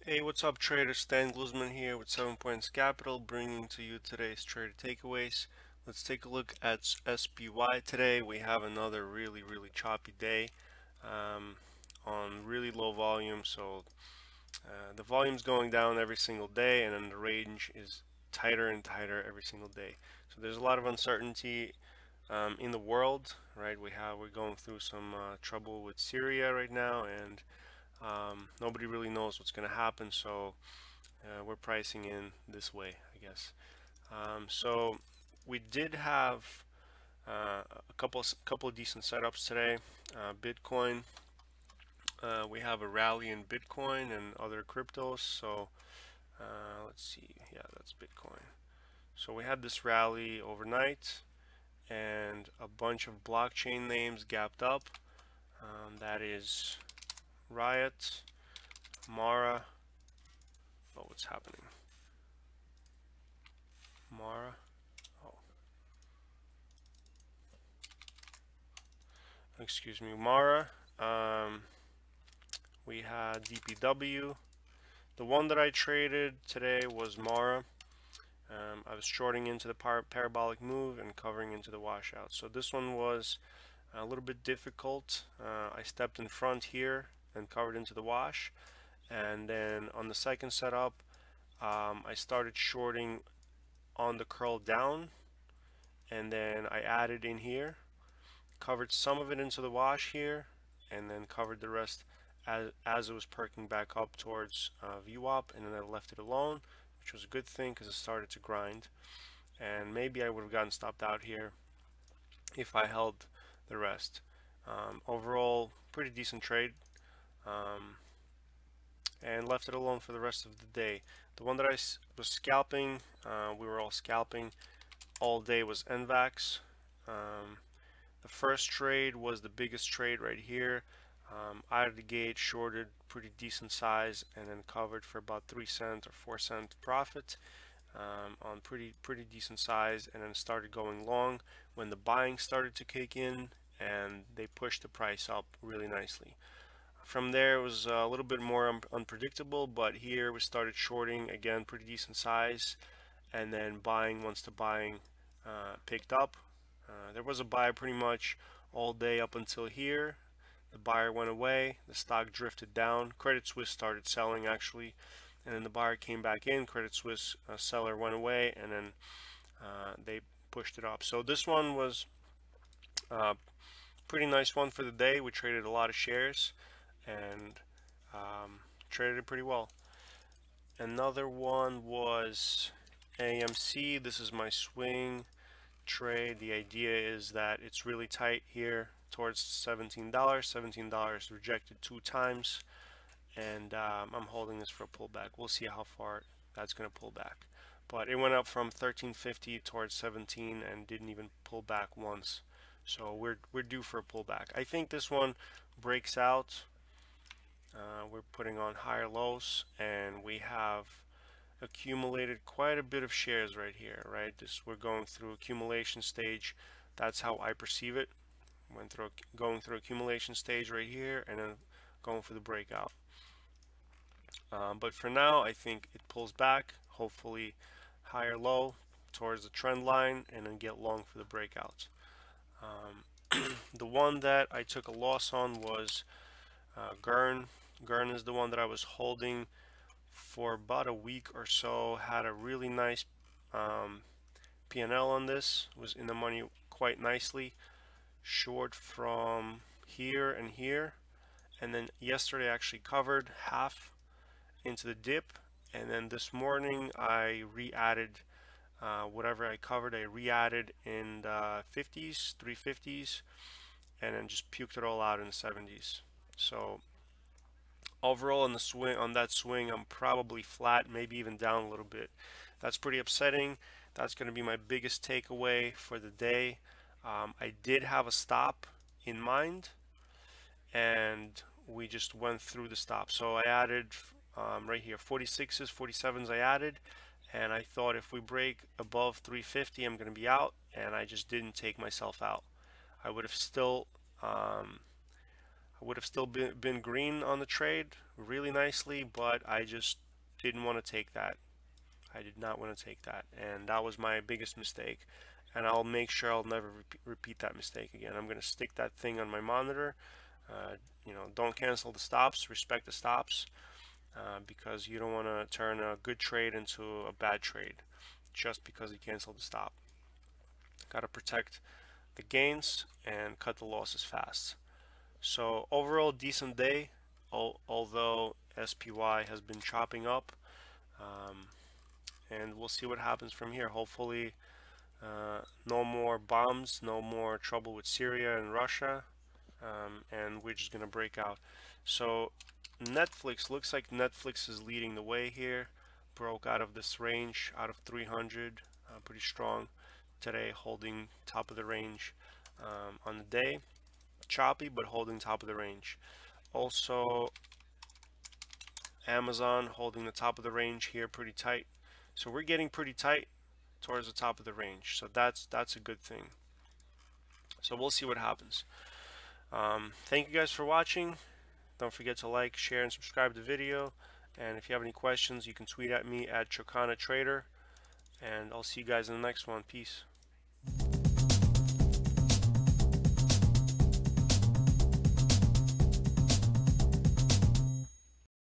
Hey, what's up, trader? Stan Gluzman here with 7 Points Capital, bringing to you today's trader takeaways. Let's take a look at SPY today. We have another really choppy day on really low volume. So the volume's going down every single day, and then the range is tighter and tighter every single day. So there's a lot of uncertainty in the world, right? We're going through some trouble with Syria right now, and nobody really knows what's going to happen, so we're pricing in this way, I guess. So we did have a couple of decent setups today. Bitcoin, we have a rally in Bitcoin and other cryptos. So let's see, yeah, that's Bitcoin. So we had this rally overnight, and a bunch of blockchain names gapped up. That is Riot, Mara. Oh, what's happening? Mara. Oh, excuse me, Mara. We had DPW. The one that I traded today was Mara. I was shorting into the parabolic move and covering into the washout. So this one was a little bit difficult. I stepped in front here and covered into the wash. And then on the second setup, I started shorting on the curl down, and then I added in here, covered some of it into the wash here, and then covered the rest as it was perking back up towards VWAP, and then I left it alone, which was a good thing because it started to grind. And maybe I would have gotten stopped out here if I held the rest. Overall, pretty decent trade, and left it alone for the rest of the day. The one that I was scalping, we were all scalping all day, was NVAX. The first trade was the biggest trade right here. Out of the gate, shorted pretty decent size, and then covered for about 3 cent or 4 cent profit on pretty decent size, and then started going long when the buying started to kick in, and they pushed the price up really nicely. From there, it was a little bit more unpredictable, but here we started shorting again, pretty decent size, and then buying once the buying picked up. There was a buy pretty much all day up until here. The buyer went away, the stock drifted down. Credit Suisse started selling actually, and then the buyer came back in. Credit Suisse seller went away, and then they pushed it up. So this one was a pretty nice one for the day. We traded a lot of shares and traded it pretty well. Another one was AMC. This is my swing trade. The idea is that it's really tight here towards $17. $17 rejected 2 times, and I'm holding this for a pullback. We'll see how far that's going to pull back. But it went up from 13.50 towards 17 and didn't even pull back once. So we're due for a pullback. I think this one breaks out. We're putting on higher lows, and we have accumulated quite a bit of shares right here, right? We're going through accumulation stage. That's how I perceive it. Going through accumulation stage right here, and then going for the breakout. But for now, I think it pulls back, hopefully higher low towards the trend line, and then get long for the breakout. The one that I took a loss on was GERN. GERN is the one that I was holding for about a week or so. Had a really nice P&L on this, was in the money quite nicely. Short from here and here, and then yesterday I actually covered half into the dip, and then this morning I re-added whatever I covered. I re-added in the 50s, 350s, and then just puked it all out in the 70s. So overall on the swing, on that swing, I'm probably flat, maybe even down a little bit. That's pretty upsetting. That's going to be my biggest takeaway for the day. I did have a stop in mind, and we just went through the stop. So I added right here 46s, 47s I added, and I thought if we break above 350 I'm going to be out, and I just didn't take myself out. I would have still I would have still been green on the trade really nicely, but I just didn't want to take that. I did not want to take that, and that was my biggest mistake. And I'll make sure I'll never repeat that mistake again. I'm going to stick that thing on my monitor. You know, don't cancel the stops, respect the stops, because you don't want to turn a good trade into a bad trade just because you canceled the stop. Got to protect the gains and cut the losses fast. So overall, decent day, although SPY has been chopping up, and we'll see what happens from here. Hopefully, no more bombs, no more trouble with Syria and Russia, and we're just gonna break out. So Netflix, looks like Netflix is leading the way here. Broke out of this range, out of 300, pretty strong today, holding top of the range on the day. Choppy, but holding top of the range. Also, Amazon holding the top of the range here pretty tight. So we're getting pretty tight towards the top of the range. So that's a good thing. So we'll see what happens. Thank you guys for watching. Don't forget to like, share, and subscribe to the video. And if you have any questions, you can tweet at me at Chocana Trader. And I'll see you guys in the next one. Peace.